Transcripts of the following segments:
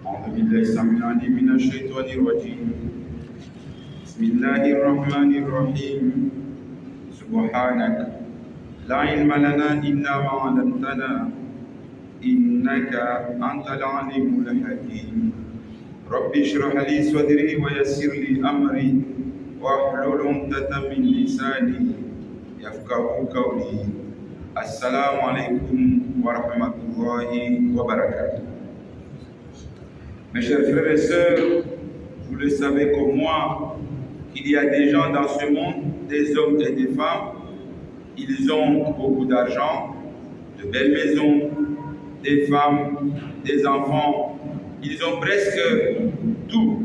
أعوذ بالله السميع العليم من الشيطان الرجيم بسم الله الرحمن الرحيم سبحانك لا علم لنا إلا ما علمتنا إنك أنت العليم الحكيم رب اشرح لي صدري ويسر لي أمري واحلل عقدة من لساني يفقهوا قولي السلام عليكم ورحمة الله وبركاته. Mes chers frères et sœurs, vous le savez comme moi, qu'il y a des gens dans ce monde, des hommes et des femmes, ils ont beaucoup d'argent, de belles maisons, des femmes, des enfants, ils ont presque tout,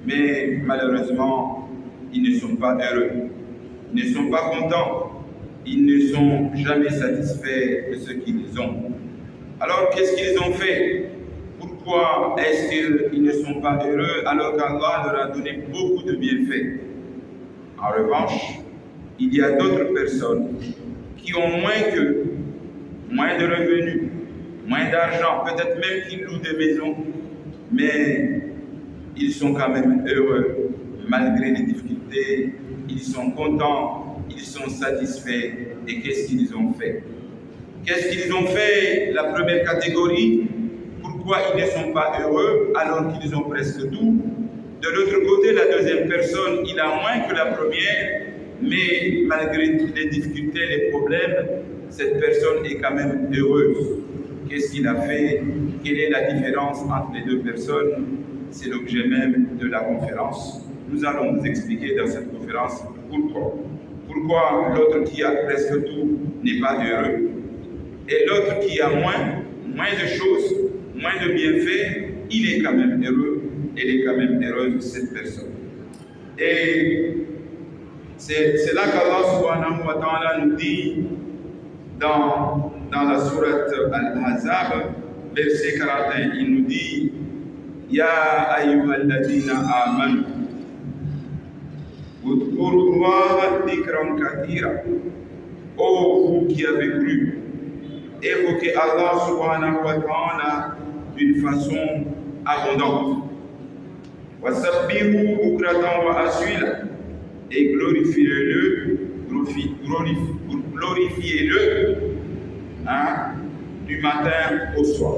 mais malheureusement, ils ne sont pas heureux, ils ne sont pas contents, ils ne sont jamais satisfaits de ce qu'ils ont. Alors, qu'est-ce qu'ils ont fait? Pourquoi est-ce qu'ils ne sont pas heureux alors qu'Allah leur a donné beaucoup de bienfaits? En revanche, il y a d'autres personnes qui ont moins qu'eux, moins de revenus, moins d'argent, peut-être même qu'ils louent des maisons, mais ils sont quand même heureux malgré les difficultés, ils sont contents, ils sont satisfaits. Et qu'est-ce qu'ils ont fait? Qu'est-ce qu'ils ont fait? La première catégorie, pourquoi ils ne sont pas heureux alors qu'ils ont presque tout? De l'autre côté, la deuxième personne, il a moins que la première, mais malgré les difficultés, les problèmes, cette personne est quand même heureuse. Qu'est-ce qu'il a fait? Quelle est la différence entre les deux personnes? C'est l'objet même de la conférence. Nous allons vous expliquer dans cette conférence pourquoi. Pourquoi l'autre qui a presque tout n'est pas heureux et l'autre qui a moins de choses, moins de bienfaits, il est quand même heureux, elle est quand même heureuse, cette personne. Et c'est là qu'Allah subhanahu wa ta'ala nous dit dans la sourate Al-Ahzab, verset 41, il nous dit Ya ayyuhalladhina amanu udhkurullaha dhikran kathira. Ô vous qui avez cru, évoquez Allah subhanahu wa ta'ala d'une façon abondante. Wasabbihu bukratan wa aswila, et glorifiez-le du matin au soir.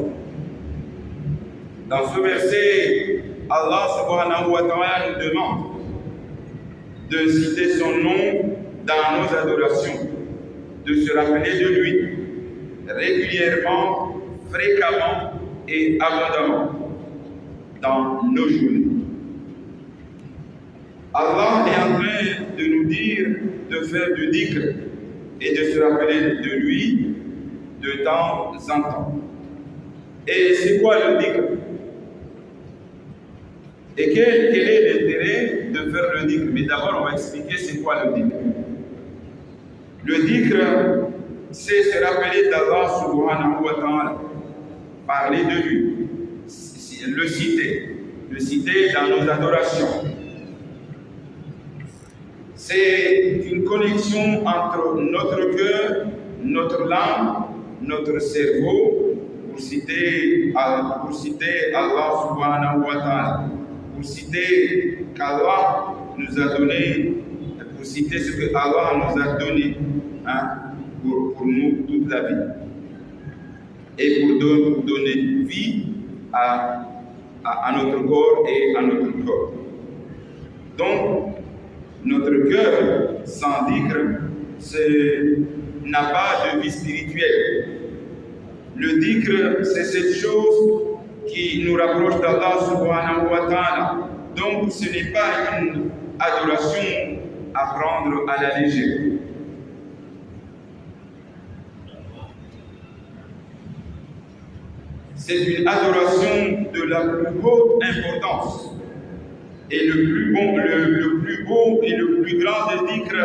Dans ce verset, Allah subhanahu wa ta'ala nous demande de citer son nom dans nos adorations, de se rappeler de lui régulièrement, fréquemment et abondamment dans nos journées. Allah est en train de nous dire de faire du dhikr et de se rappeler de lui de temps en temps. Et c'est quoi le dhikr? Et quel est l'intérêt de faire le dhikr? Mais d'abord, on va expliquer c'est quoi le dhikr. Le dhikr, c'est se rappeler d'Allah subhanahu wa ta'ala, parler de lui, le citer dans nos adorations. C'est une connexion entre notre cœur, notre langue, notre cerveau, pour citer Allah subhanahu wa ta'ala, pour citer qu'Allah nous a donné, pour citer ce que Allah nous a donné pour nous toute la vie, et pour donner vie à notre corps et à notre corps. Donc, notre cœur sans dhikr n'a pas de vie spirituelle. Le dhikr, c'est cette chose qui nous rapproche d'Allah subhanahu wa ta'ala. Donc, ce n'est pas une adoration à prendre à la légère. C'est une adoration de la plus haute importance. Et le plus beau et le plus grand des dhikr,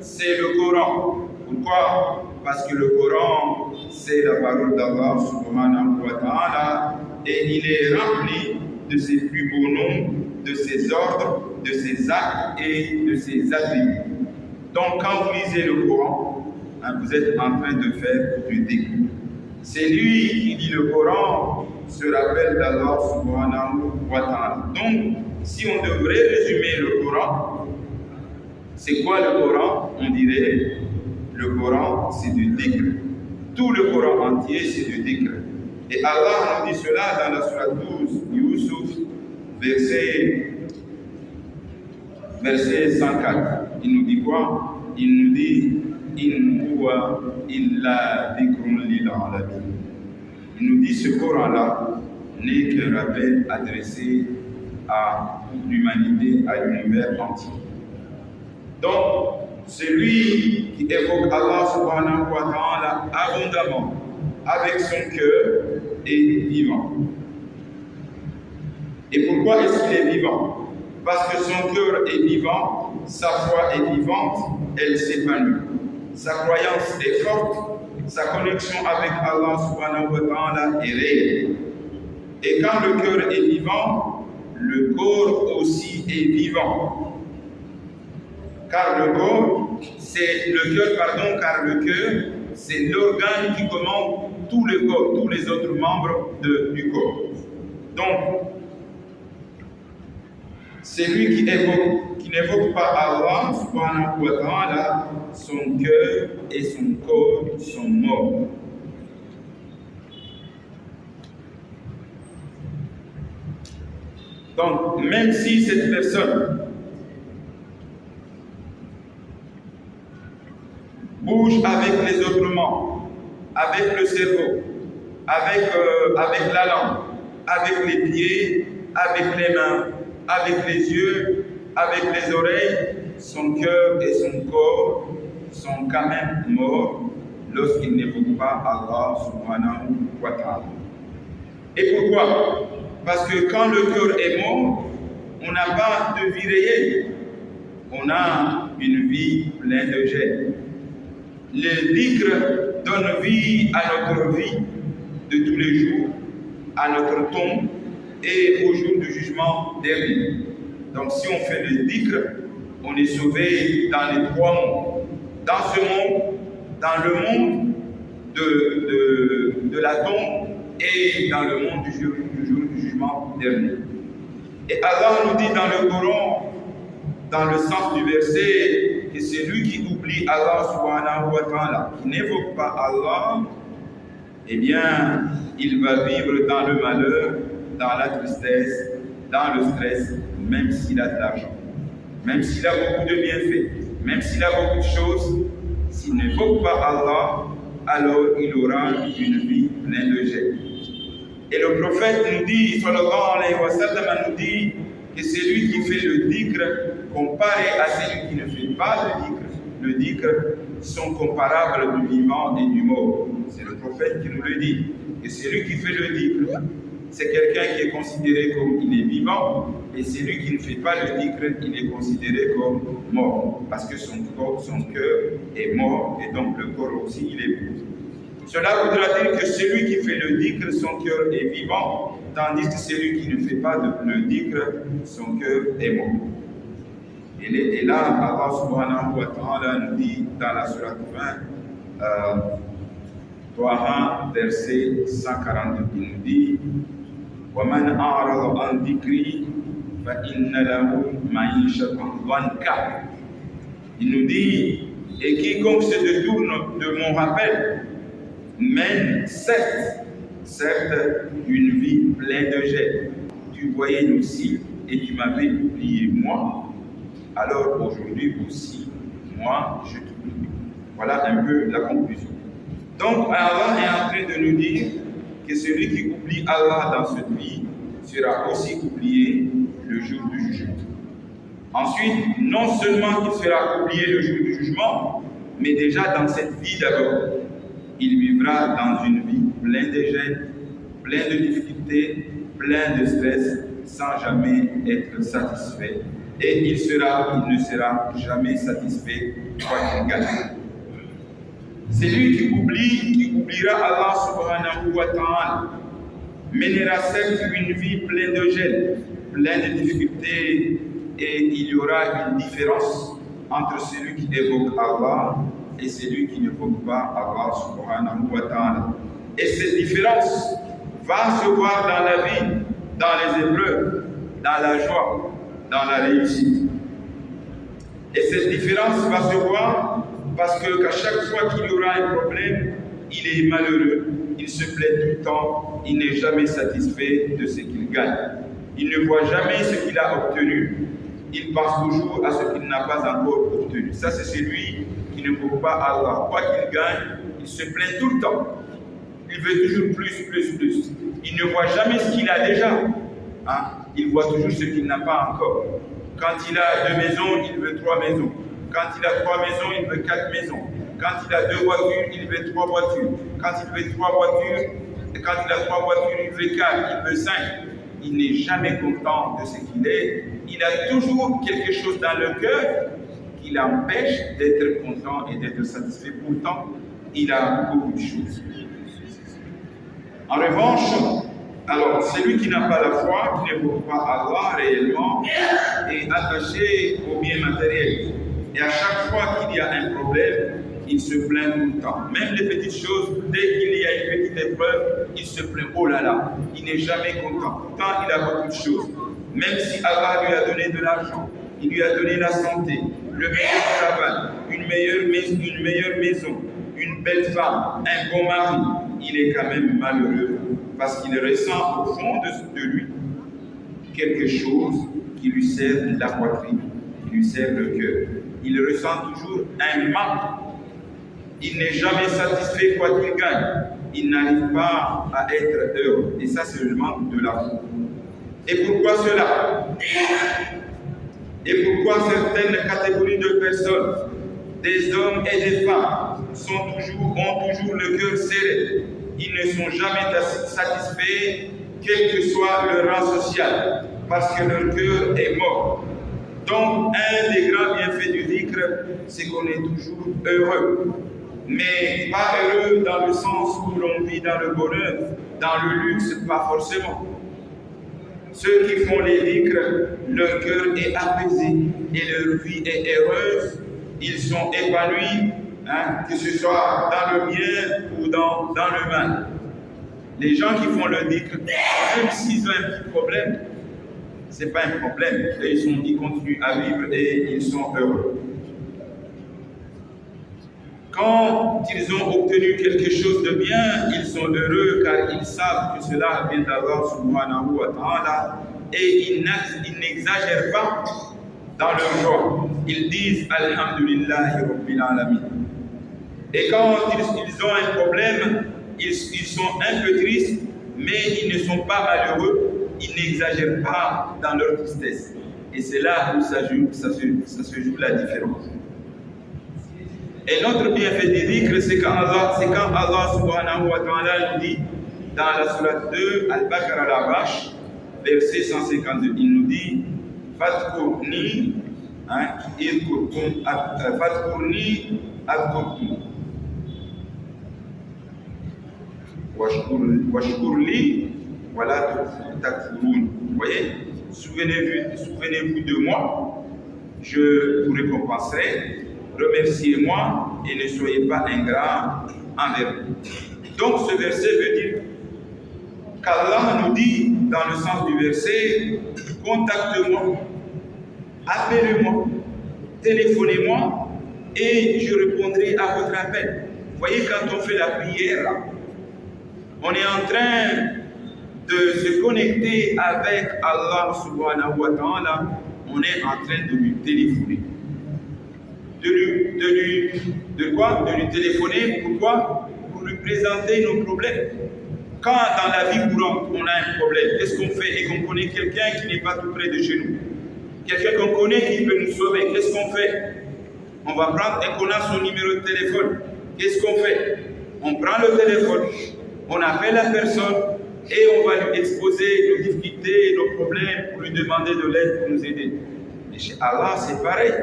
c'est le Coran. Pourquoi? Parce que le Coran, c'est la parole d'Allah subhanahu wa ta'ala et il est rempli de ses plus beaux noms, de ses ordres, de ses actes et de ses attributs. Donc quand vous lisez le Coran, vous êtes en train de faire du dhikr. C'est lui qui lit le Coran se rappelle d'Allah subhanahu wa ta'ala. Donc, si on devrait résumer le Coran, c'est quoi le Coran? On dirait, le Coran, c'est du dhikr. Tout le Coran entier, c'est du dhikr. Et Allah nous dit cela dans la sourate 12, Yusuf, verset 104. Il nous dit quoi? Il nous dit In huwa illa dhikrun lil alamin. Il nous dit ce Coran-là n'est qu'un rappel adressé à l'humanité, à l'univers entier. Donc, celui qui évoque Allah subhanahu wa ta'ala abondamment avec son cœur est vivant. Et pourquoi est-ce qu'il est vivant? Parce que son cœur est vivant, sa foi est vivante, elle s'épanouit. Sa croyance est forte, sa connexion avec Allah subhanahu wa ta'ala est réelle. Et quand le cœur est vivant, le corps aussi est vivant. Car le cœur, c'est l'organe qui commande tout le corps, tous les autres membres du corps. Donc, celui qui n'évoque pas Allah, subhanahu wa ta'ala, son cœur et son corps sont morts. Donc, même si cette personne bouge avec les autres membres, avec le cerveau, avec la langue, avec les pieds, avec les mains, avec les yeux, avec les oreilles, son cœur et son corps sont quand même morts lorsqu'il n'évoque pas Allah subhanahu wa ta'ala. Et pourquoi? Parce que quand le cœur est mort, on n'a pas de vie réelle. On a une vie pleine de gêne. Le dhikr donne vie à notre vie de tous les jours, à notre tombe et au jour du jugement dernier. Donc si on fait le dhikr, on est sauvé dans les trois mondes. Dans ce monde, dans le monde de la tombe et dans le monde du jour du jugement dernier. Et Allah nous dit dans le Coran, dans le sens du verset, que c'est lui qui oublie Allah subhanahu wa ta'ala, qui n'évoque pas Allah, eh bien, il va vivre dans le malheur, dans la tristesse, dans le stress, même s'il a de l'argent, même s'il a beaucoup de bienfaits, même s'il a beaucoup de choses, s'il n'évoque pas Allah, alors il aura une vie pleine de gêne. Et le prophète nous dit, sallallahu alayhi wa sallam, nous dit que celui qui fait le dhikr, comparé à celui qui ne fait pas le dhikr sont comparables du vivant et du mort. C'est le prophète qui nous le dit. Et celui qui fait le dhikr, c'est quelqu'un qui est considéré comme il est vivant, et celui qui ne fait pas le dhikr, il est considéré comme mort, parce que son cœur est mort, et donc le corps aussi, il est mort. Cela voudra dire que celui qui fait le dhikr, son cœur est vivant, tandis que celui qui ne fait pas le dhikr, son cœur est mort. Et là, Allah subhanahu wa ta'ala nous dit dans la sourate 20, Taha, verset 142, il nous dit وَمَنْ أَعْرَضَ عَنْ ذِكْرِي فَإِنَّ لَهُ مَعِيشَةً ضَنْكًا. Il nous dit, et quiconque se détourne de mon rappel mène certes une vie pleine de gêne. Tu voyais nos cils et tu m'avais oublié moi, alors aujourd'hui aussi, moi je t'oublie. Voilà un peu la conclusion. Donc Allah est en train de nous dire que celui qui oublie Allah dans cette vie sera aussi oublié le jour du jugement. Ensuite, non seulement qu'il sera oublié le jour du jugement, mais déjà dans cette vie d'abord, il vivra dans une vie pleine de gêne, pleine de difficultés, pleine de stress, sans jamais être satisfait. Et il ne sera jamais satisfait quoi qu'il gagne. C'est lui qui oubliera Allah subhanahu wa ta'ala, mènera certes une vie pleine de gêne, pleine de difficultés, et il y aura une différence entre celui qui évoque Allah et celui qui n'évoque pas Allah subhanahu wa ta'ala. Et cette différence va se voir dans la vie, dans les épreuves, dans la joie, dans la réussite. Et cette différence va se voir parce qu'à chaque fois qu'il y aura un problème, il est malheureux, il se plaint tout le temps, il n'est jamais satisfait de ce qu'il gagne. Il ne voit jamais ce qu'il a obtenu, il pense toujours à ce qu'il n'a pas encore obtenu. Ça, c'est celui qui ne veut pas Allah. Quoi qu'il gagne, il se plaint tout le temps. Il veut toujours plus. Il ne voit jamais ce qu'il a déjà. Hein? Il voit toujours ce qu'il n'a pas encore. Quand il a 2 maisons, il veut 3 maisons. Quand il a 3 maisons, il veut 4 maisons. Quand il a 2 voitures, il veut 3 voitures. Quand il veut 3 voitures, quand il a 3 voitures, il veut 4, il veut 5. Il n'est jamais content de ce qu'il est. Il a toujours quelque chose dans le cœur qui l'empêche d'être content et d'être satisfait. Pourtant, il a beaucoup de choses. En revanche, alors, celui qui n'a pas la foi, qui ne veut pas Allah réellement, est attaché aux biens matériels. Et à chaque fois qu'il y a un problème, il se plaint tout le temps. Même les petites choses, dès qu'il y a une petite épreuve, il se plaint. Oh là là, il n'est jamais content. Pourtant, il a beaucoup de choses. Même si Allah lui a donné de l'argent, il lui a donné la santé, le meilleur travail, une meilleure maison, une belle femme, un bon mari, il est quand même malheureux parce qu'il ressent au fond de lui quelque chose qui lui serre la poitrine, qui lui serre le cœur. Il ressent toujours un manque. Il n'est jamais satisfait quoi qu'il gagne. Il n'arrive pas à être heureux. Et ça, c'est le manque de la foi. Et pourquoi cela? Et pourquoi certaines catégories de personnes, des hommes et des femmes, ont toujours le cœur serré? Ils ne sont jamais satisfaits, quel que soit leur rang social, parce que leur cœur est mort. Donc, un des grands bienfaits du dhikr, c'est qu'on est toujours heureux. Mais pas heureux dans le sens où l'on vit dans le bonheur, dans le luxe, pas forcément. Ceux qui font les dhikr, leur cœur est apaisé et leur vie est heureuse. Ils sont épanouis, que ce soit dans le bien ou dans le mal. Les gens qui font le dhikr, même s'ils ont un petit problème, ce n'est pas un problème. Ils continuent à vivre et ils sont heureux. Quand ils ont obtenu quelque chose de bien, ils sont heureux car ils savent que cela vient d'Allah subhanahu wa ta'ala et ils n'exagèrent pas dans leur joie. Ils disent Alhamdulillahi Rabbil Alamin. Et quand ils ont un problème, ils sont un peu tristes, mais ils ne sont pas malheureux, ils n'exagèrent pas dans leur tristesse. Et c'est là où ça se joue la différence. Et notre bienfait du dhikr, c'est quand Allah subhanahu wa ta'ala nous dit dans la sourate 2, Al-Baqarah al-Arash, verset 152, il nous dit Fatkurni, Fatkurni adkurkum. Washkurli, voilà takfurun. Vous voyez, souvenez-vous de moi, je vous récompenserai. Remerciez-moi et ne soyez pas ingrats envers vous. Donc ce verset veut dire qu'Allah nous dit dans le sens du verset, contactez-moi, appelez-moi, téléphonez-moi et je répondrai à votre appel. Vous voyez, quand on fait la prière, on est en train de se connecter avec Allah subhanahu wa ta'ala, on est en train de lui téléphoner. De lui téléphoner, pourquoi? Pour lui présenter nos problèmes. Quand dans la vie courante, on a un problème, qu'est-ce qu'on fait? Et qu'on connaît quelqu'un qui n'est pas tout près de chez nous. Quelqu'un qu'on connaît qui peut nous sauver, qu'est-ce qu'on fait? On va prendre et qu'on a son numéro de téléphone. Qu'est-ce qu'on fait? On prend le téléphone, on appelle la personne et on va lui exposer nos difficultés, nos problèmes pour lui demander de l'aide, pour nous aider. Et chez Allah, c'est pareil.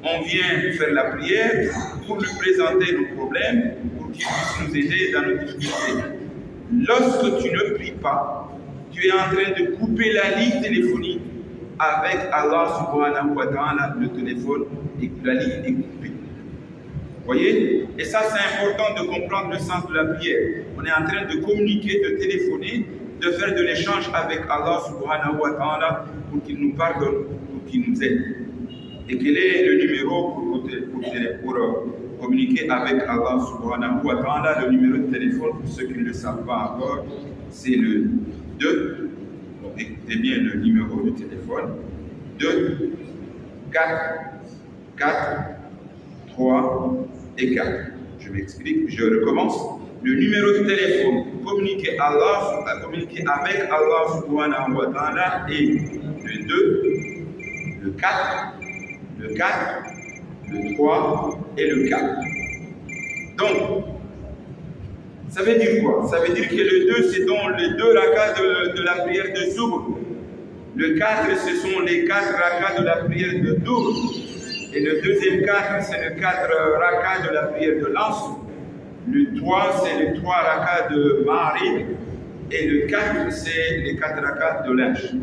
On vient faire la prière pour lui présenter nos problèmes, pour qu'il puisse nous aider dans nos difficultés. Lorsque tu ne pries pas, tu es en train de couper la ligne téléphonique avec Allah subhanahu wa ta'ala, le téléphone, et la ligne est coupée. Vous voyez? Et ça, c'est important de comprendre le sens de la prière. On est en train de communiquer, de téléphoner de faire de l'échange avec Allah subhanahu wa ta'ala pour qu'il nous pardonne, pour qu'il nous aide. Et quel est le numéro pour communiquer avec Allah subhanahu wa ta'ala? Le numéro de téléphone, pour ceux qui ne le savent pas encore, c'est le 2. Donc écoutez bien le numéro de téléphone. 2, 4, 4, 3 et 4. Je m'explique, je recommence. Le numéro de téléphone pour communiquer avec Allah subhanahu wa ta'ala est le 2, le 4, le 4, le 3 et le 4. Donc, ça veut dire quoi? Ça veut dire que le 2, c'est dans les 2 rakas de la prière de Zuhr. Le 4, ce sont les 4 rakas de la prière de Dour. Et le deuxième 4, c'est le 4 rakas de la prière de l'Asr. Le 3, c'est les 3 rakas de Ma'rib. Et le 4, c'est les 4 rakas de l'Inch.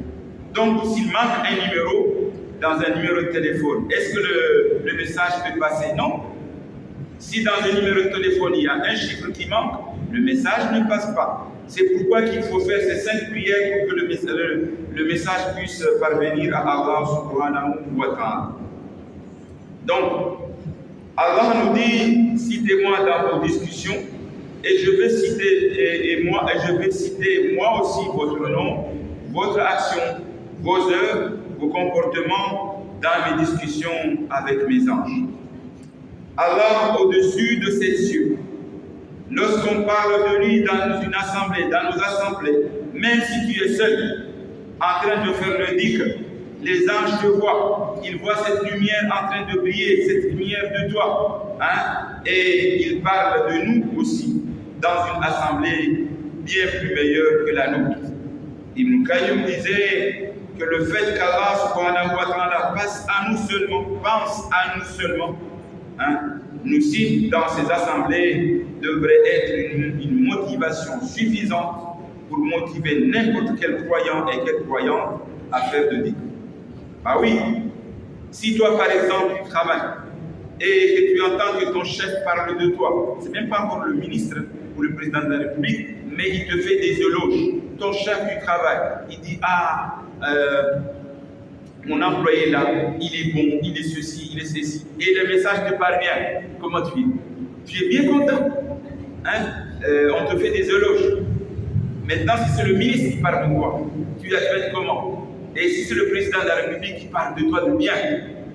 Donc, s'il manque un numéro dans un numéro de téléphone, est-ce que le message peut passer? Non. Si dans un numéro de téléphone, il y a un chiffre qui manque, le message ne passe pas. C'est pourquoi qu'il faut faire ces 5 prières pour que le message puisse parvenir à Allah subhanahu wa ta'ala. Donc, Allah nous dit, citez-moi dans vos discussions, et je vais citer moi aussi votre nom, votre action, vos œuvres, vos comportements dans mes discussions avec mes anges. Allah au-dessus de ses cieux. Lorsqu'on parle de lui dans une assemblée, dans nos assemblées, même si tu es seul, en train de faire le dhikr, les anges te voient, ils voient cette lumière en train de briller, cette lumière de toi, et ils parlent de nous aussi, dans une assemblée bien plus meilleure que la nôtre. Ibn Qayyim disait que le fait qu'Allah subhanahu wa ta'ala pense à nous seulement, nous cite dans ces assemblées devrait être une motivation suffisante pour motiver n'importe quel croyant et quelle croyante à faire de dhikr. Ah oui, si toi par exemple tu travailles et que tu entends que ton chef parle de toi, c'est même pas encore le ministre ou le président de la République, mais il te fait des éloges. Ton chef du travail, il dit mon employé là, il est bon, il est ceci, il est ceci. Et le message te parvient. Comment tu es? Tu es bien content. On te fait des éloges. Maintenant, si c'est le ministre qui parle de toi, tu vas être comment? Et si c'est le président de la République qui parle de toi de bien,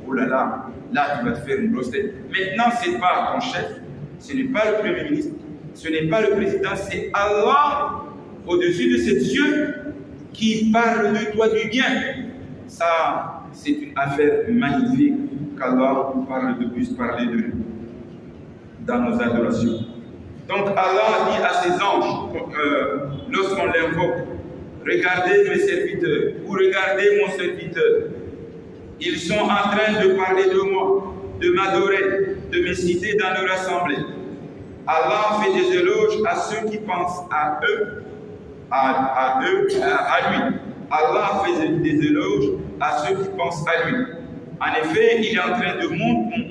oh là là, là tu vas te faire une grosse tête. Maintenant, ce n'est pas ton chef, ce n'est pas le premier ministre, ce n'est pas le président, c'est Allah au-dessus de ses cieux qui parle de toi du bien. Ça, c'est une affaire magnifique qu'Allah puisse parler de nous dans nos adorations. Donc Allah dit à ses anges, lorsqu'on l'invoque, regardez mes serviteurs, ou regardez mon serviteur, ils sont en train de parler de moi, de m'adorer, de me citer dans leur assemblée. Allah fait des éloges à ceux qui pensent à eux, à lui. Allah fait des éloges à ceux qui pensent à lui. En effet, il est en train de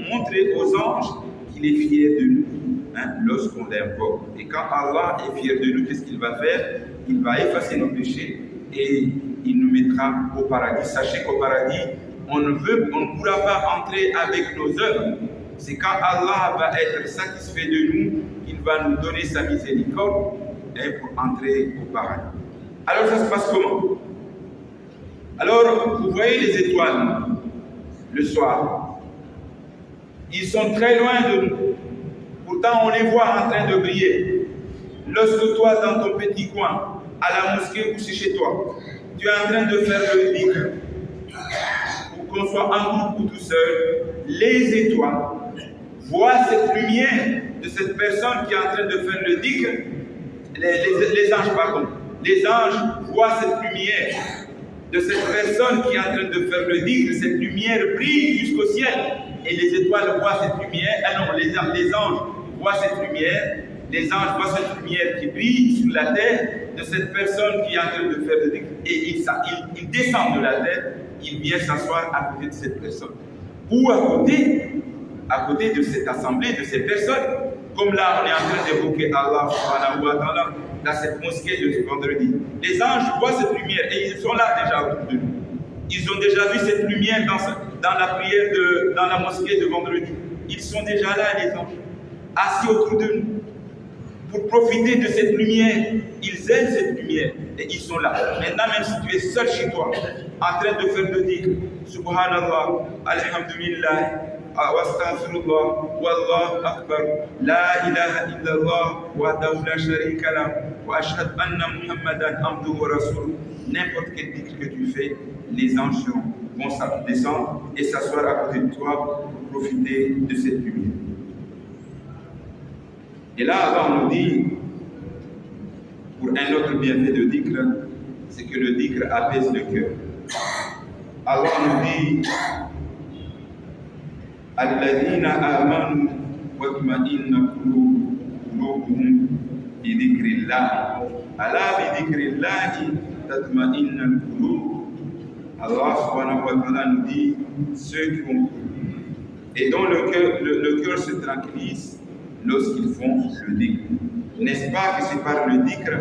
montrer aux anges qu'il est fier de nous lorsqu'on l'invoque. Et quand Allah est fier de nous, qu'est-ce qu'il va faire? Il va effacer nos péchés et il nous mettra au paradis. Sachez qu'au paradis, on ne pourra pas entrer avec nos œuvres. C'est quand Allah va être satisfait de nous qu'il va nous donner sa miséricorde pour entrer au paradis. Alors ça se passe comment? Alors, vous voyez les étoiles le soir. Ils sont très loin de nous. Pourtant, on les voit en train de briller. Lorsque toi, dans ton petit coin, à la mosquée ou c'est chez toi, tu es en train de faire le dhikr, ou qu'on soit en groupe ou tout seul, les étoiles voient cette lumière de cette personne qui est en train de faire le dhikr. Les anges, pardon. Les anges voient cette lumière de cette personne qui est en train de faire le dhikr, cette lumière brille jusqu'au ciel. Et les étoiles voient cette lumière, les anges voient cette lumière, les anges voient cette lumière qui brille sur la terre de cette personne qui est en train de faire le dhikr. Et il descend de la terre, il vient s'asseoir à côté de cette personne. Ou à côté de cette assemblée, de ces personnes. Comme là, on est en train d'évoquer Allah subhanahu wa ta'ala, dans cette mosquée de ce vendredi. Les anges voient cette lumière et ils sont là déjà autour de nous. Ils ont déjà vu cette lumière dans la prière, dans la mosquée de vendredi. Ils sont déjà là, les anges, assis autour de nous. Pour profiter de cette lumière, ils aiment cette lumière et ils sont là. Maintenant, même si tu es seul chez toi, en train de faire le dhikr, Subhanallah, Alhamdulillah, Wastaghfirullah, Wallahu Akbar, La ilaha illallah, Wahdahu la sharika lah, wa ashhadu anna Muhammadan abduhu wa rasuluh. N'importe quel dhikr que tu fais, les anges vont descendre et s'asseoir à côté de toi pour profiter de cette lumière. Et là, Allah nous dit, pour un autre bienfait de dhikr, c'est que le dhikr apaise le cœur. Allah nous dit, Alladhina amanu wa tma'inna qulubuhum bi dhikrillah. Ala bi dhikrillah tatma'inna al-qulub. Allah subhanahu wa ta'ala nous dit, ceux qui ont cru et dont le cœur se tranquillise lorsqu'ils font le dhikr. N'est-ce pas que c'est par le dhikr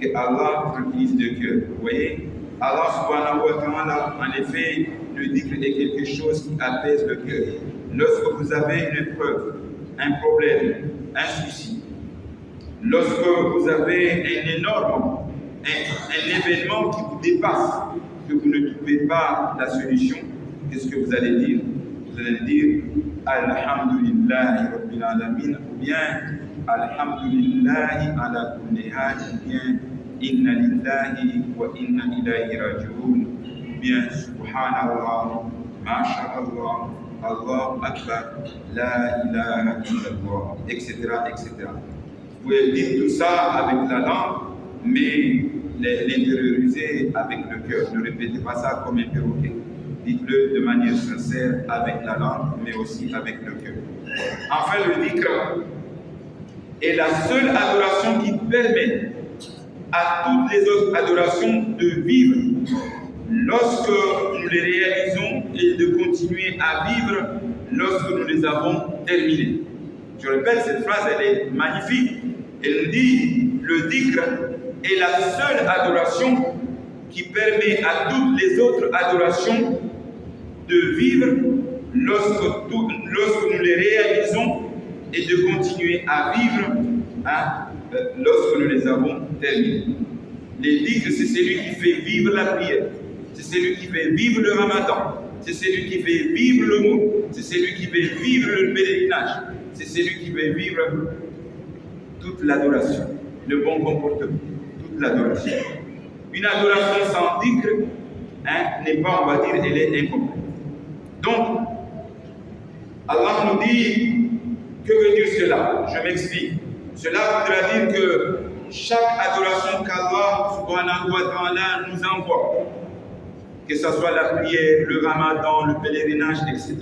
que Allah tranquillise le cœur? Vous voyez, Allah subhanahu wa ta'ala, en effet, le dhikr est quelque chose qui apaise le cœur. Lorsque vous avez une épreuve, un problème, un souci, lorsque vous avez un événement qui vous dépasse, que vous ne trouvez pas la solution, qu'est-ce que vous allez dire? Vous allez dire Alhamdulillahi Rabbil Alamin, ou bien Alhamdulillahi ala kulli hal, ou bien Inna lillahi wa inna ilayhi raji'un, ou bien Subhanallah, Masha'Allah, Allahu Akbar, La ilaha illallah, etc., etc. Vous pouvez dire tout ça avec la langue, mais l'intérioriser avec le cœur. Ne répétez pas ça comme un perroquet. Dites-le de manière sincère avec la langue, mais aussi avec le cœur. Enfin, le dhikr est la seule adoration qui permet à toutes les autres adorations de vivre lorsque nous les réalisons et de continuer à vivre lorsque nous les avons terminées. Je répète, cette phrase, elle est magnifique. Elle nous dit, le dhikr est la seule adoration qui permet à toutes les autres adorations de vivre lorsque nous les réalisons et de continuer à vivre lorsque nous les avons terminés. Les dhikr, c'est celui qui fait vivre la prière, c'est celui qui fait vivre le ramadan, c'est celui qui fait vivre le mot, c'est celui qui fait vivre le pèlerinage, c'est celui qui fait vivre toute l'adoration, le bon comportement, toute l'adoration. Une adoration sans dhikr n'est pas, on va dire, elle est incomplète. Donc, Allah nous dit, que veut dire cela? Je m'explique. Cela voudra dire que chaque adoration qu'Allah subhanahu wa ta'ala nous envoie, que ce soit la prière, le ramadan, le pèlerinage, etc.,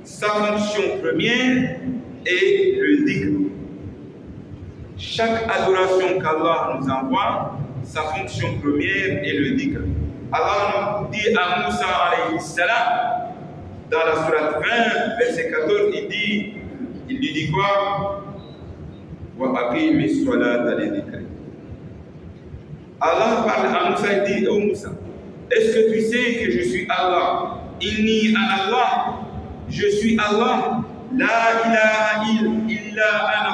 sa fonction première est le dhikr. Chaque adoration qu'Allah nous envoie, sa fonction première est le dhikr. Allah nous dit à Moussa alayhi salam, dans la sourate 20, verset 14, il lui dit quoi? Wa aqimi ssolata li dhikri. Allah parle à Moussa et dit, oh Moussa, est-ce que tu sais que je suis Allah? Inni ana Allah, je suis Allah. La ilaha illa ana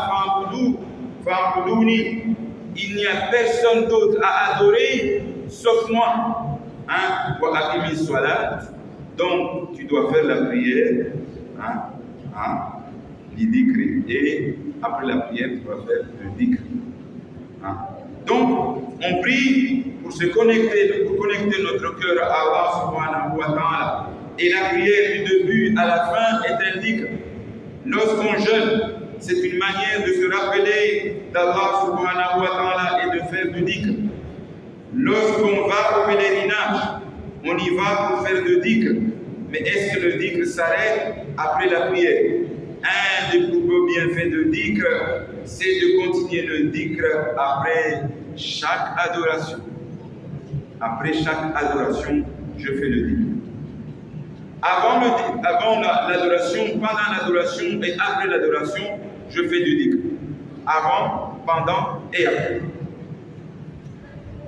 fa'buduni. Il n'y a personne d'autre à adorer sauf moi. Wa aqimi ssolat. Donc tu dois faire la prière. Li dhikri. Et après la prière, tu vas faire le dhikr. Donc, on prie pour se connecter, pour connecter notre cœur à Allah subhanahu wa ta'ala. Et la prière du début à la fin est un dhikr. Lorsqu'on jeûne, c'est une manière de se rappeler d'Allah subhanahu wa ta'ala et de faire du dhikr. Lorsqu'on va au pèlerinage, on y va pour faire le dhikr. Mais est-ce que le dhikr s'arrête après la prière? Un des plus beaux bienfaits de dhikr, c'est de continuer le dhikr après chaque adoration. Après chaque adoration, je fais le dhikr. Avant l'adoration, pendant l'adoration et après l'adoration, je fais du dhikr. Avant, pendant et après.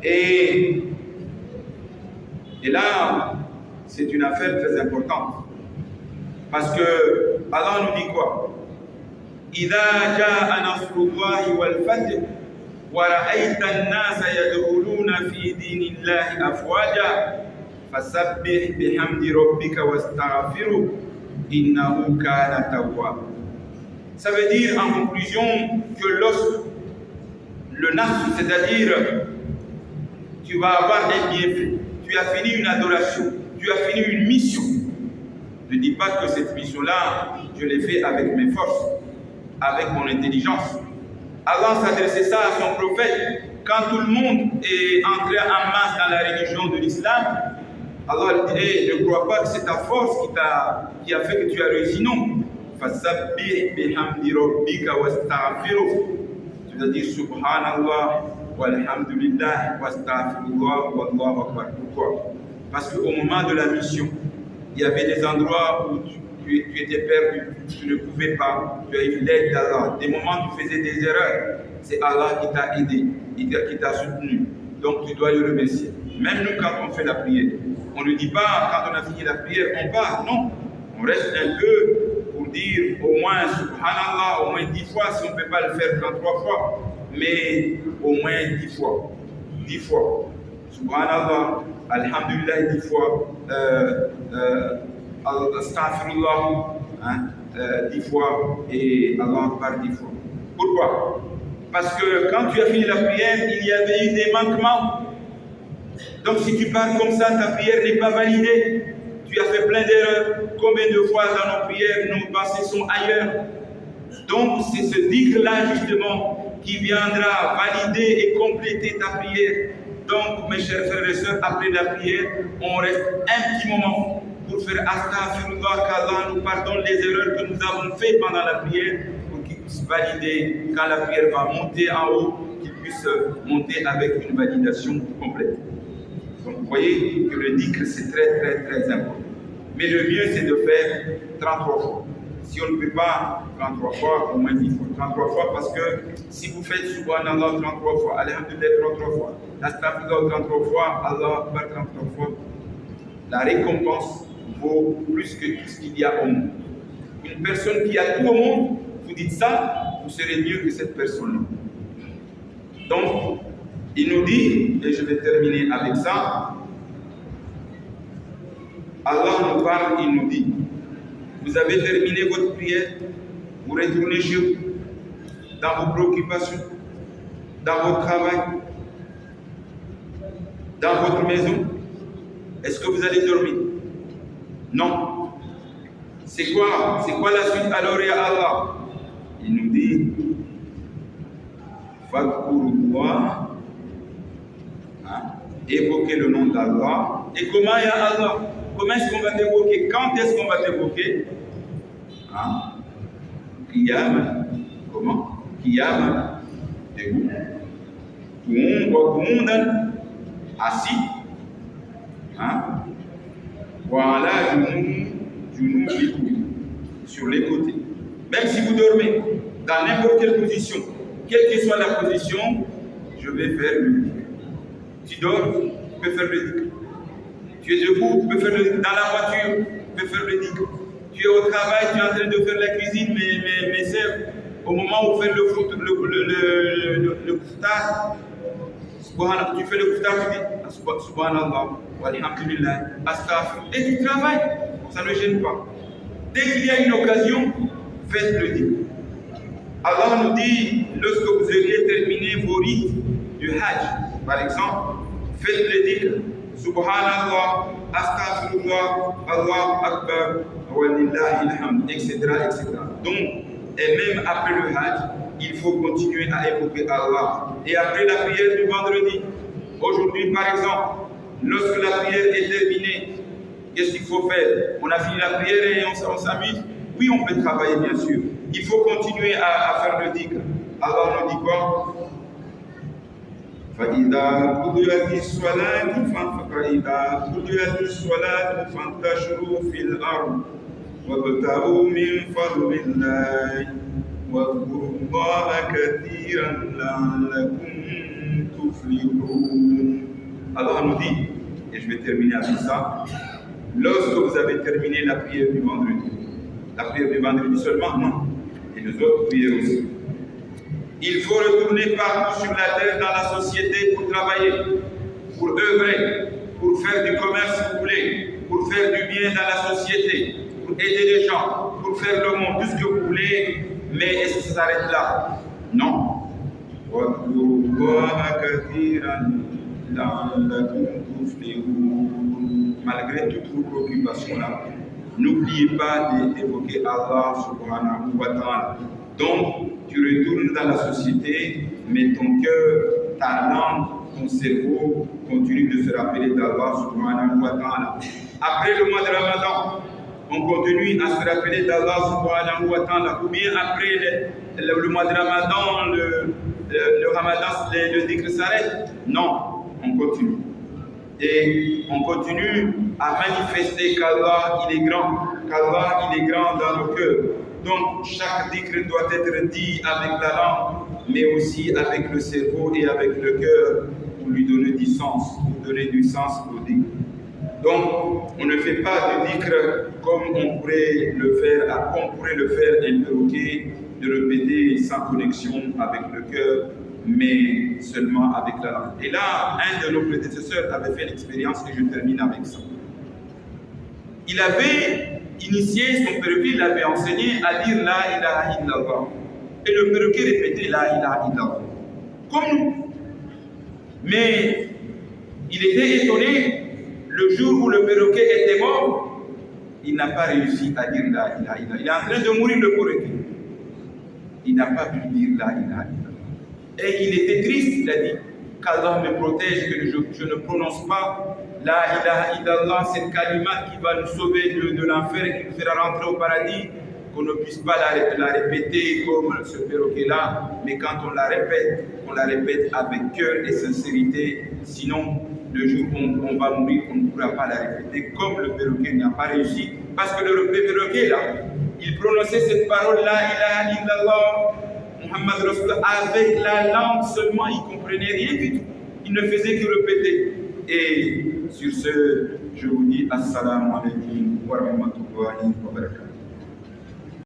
Et là, c'est une affaire très importante. Parce que Allah nous dit quoi? إذا جاء نصر الله والفتح ورأيت الناس يدخلون في دين الله أفواجا فسبح بحمد ربك واستغفره إنه كان توابا. Ça veut dire en conclusion que lorsque le nasr, c'est-à-dire tu vas avoir un bienfait, tu as fini une adoration, tu as fini une mission. Ne dis pas que cette mission-là, je l'ai fait avec mes forces, avec mon intelligence. Allah s'adressait ça à son prophète. Quand tout le monde est entré en masse dans la religion de l'islam, Allah dit, hey, ne crois pas que c'est ta force qui a fait que tu as réussi. Non. Fasabbih bihamdi rabbika wastaghfiruh. Tu dois dire subhanallah walhamdulillah wastaghfirullah wallahu akbar. Pourquoi? Parce qu'au moment de la mission, il y avait des endroits où tu étais perdu, tu ne pouvais pas, tu as eu l'aide d'Allah. Des moments où tu faisais des erreurs, c'est Allah qui t'a aidé, qui t'a soutenu. Donc tu dois le remercier. Même nous, quand on fait la prière, on ne dit pas, quand on a fini la prière, on part. Non, on reste un peu pour dire au moins subhanallah, au moins 10 fois, si on ne peut pas le faire 33 fois, mais au moins 10 fois. 10 fois. Subhanallah, alhamdulillah 10 fois. Astaghfirullah, 10 fois et Allah Akbar 10 fois. Pourquoi? Parce que quand tu as fini la prière, il y avait eu des manquements. Donc si tu pars comme ça, ta prière n'est pas validée. Tu as fait plein d'erreurs. Combien de fois dans nos prières, nos pensées sont ailleurs? Donc c'est ce dhikr-là justement qui viendra valider et compléter ta prière. Donc mes chers frères et sœurs, après la prière, on reste un petit moment pour faire astaghfirullah, qu'Allah nous pardonne les erreurs que nous avons faites pendant la prière, pour qu'il puisse valider quand la prière va monter en haut, qu'il puisse monter avec une validation complète. Donc vous voyez que le dhikr c'est très important. Mais le mieux c'est de faire 33 fois. Si on ne peut pas 33 fois, au moins 10 fois. 33 fois parce que si vous faites subhanallah 33 fois, alhamdulillah 33 fois, astaghfirullah 33 fois, Allah Akbar 33 fois, la récompense vaut plus que tout ce qu'il y a au monde. Une personne qui a tout au monde, vous dites ça, vous serez mieux que cette personne-là. Donc, il nous dit, et je vais terminer avec ça, Allah nous parle, il nous dit, vous avez terminé votre prière, vous retournez chez vous, dans vos préoccupations, dans votre travail, dans votre maison. Est-ce que vous allez dormir? Non. C'est quoi la suite alors, ya Allah? Il nous dit Fadhkurullah, évoquez le nom d'Allah. Et comment, ya Allah? Comment est-ce qu'on va t'évoquer? Quand est-ce qu'on va t'évoquer? Qiyam. Comment? Qiyam. Debout. Tout le monde assis. Voilà, sur les côtés. Même si vous dormez, dans n'importe quelle position, quelle que soit la position, je vais faire le dhikr. Tu dors, tu peux faire le dhikr. Tu es debout, tu peux faire le dhikr. Dans la voiture, tu peux faire le dhikr. Tu es au travail, tu es en train de faire la cuisine, mais c'est au moment où tu fais le kuftar, tu fais le kuftar, tu dis subhanallah, walhamdulillah, astaghfir, et tu travailles, ça ne gêne pas. Dès qu'il y a une occasion, faites le dhikr. Allah nous dit, lorsque vous auriez terminé vos rites du Hajj, par exemple, faites le dhikr, subhanallah, astaghfirullah, Allah akbar, walillahi alhamd, etc., etc. Donc, et même après le Hajj, il faut continuer à évoquer Allah. Et après la prière du vendredi, aujourd'hui par exemple, lorsque la prière est terminée, qu'est-ce qu'il faut faire? On a fini la prière et on s'amuse? Oui, on peut travailler bien sûr. Il faut continuer à faire le dhikr. Allah nous dit quoi? فَإِذَا قُضِيَتِ الصَّلَاةُ فَانتَشِرُوا فِي الْأَرْضِ وَابْتَغُوا مِنْ فَضْلِ اللَّهِ واذكروا الله كثيرا لعلكم تفلحون. Allah nous dit, et je vais terminer avec ça, lorsque vous avez terminé la prière du vendredi seulement, non, et les autres prières aussi, il faut retourner partout sur la terre dans la société pour travailler, pour œuvrer, pour faire du commerce si vous voulez, pour faire du bien dans la société, pour aider les gens, pour faire le monde, tout ce que vous voulez, mais est-ce que ça s'arrête là? Non. Malgré toutes vos préoccupations là, n'oubliez pas d'évoquer Allah subhanahu wa ta'ala. Donc, tu retournes dans la société, mais ton cœur, ta langue, ton cerveau continue de se rappeler d'Allah subhanahu wa ta'ala. Après le mois de Ramadan, on continue à se rappeler d'Allah subhanahu wa ta'ala. Ou bien après le mois de Ramadan, le Ramadan, le dhikr s'arrête. Non, on continue. Et on continue à manifester qu'Allah, il est grand. Qu'Allah, il est grand dans nos cœurs. Donc, chaque dhikr doit être dit avec la langue, mais aussi avec le cerveau et avec le cœur pour lui donner du sens, au dhikr. Donc, on ne fait pas de dhikr comme on pourrait le faire un perroquet, de répéter sans connexion avec le cœur, mais seulement avec la langue. Et là, un de nos prédécesseurs avait fait l'expérience et je termine avec ça. Il avait initié son perroquet, il avait enseigné à dire La ilaha illallah. Et le perroquet répétait La ilaha illallah. Comme nous. Mais il était étonné, le jour où le perroquet était mort, il n'a pas réussi à dire La ilaha illallah. Il est en train de mourir, le perroquet. Il n'a pas pu dire La ilaha illallah. Et il était triste, il a dit qu'Allah me protège, que je ne prononce pas La ilaha illallah, cette kalima qui va nous sauver de l'enfer et qui nous fera rentrer au paradis, qu'on ne puisse pas la répéter comme ce perroquet-là, mais quand on la répète avec cœur et sincérité, sinon le jour où on va mourir, on ne pourra pas la répéter comme le perroquet n'a pas réussi, parce que le perroquet là, il prononçait cette parole La ilaha illallah, Muhammad Rasulullah, avec la langue seulement, il ne comprenait rien du tout. Il ne faisait que répéter. Et sur ce, je vous dis Assalamu alaikum wa rahmatullahi wa barakatuh.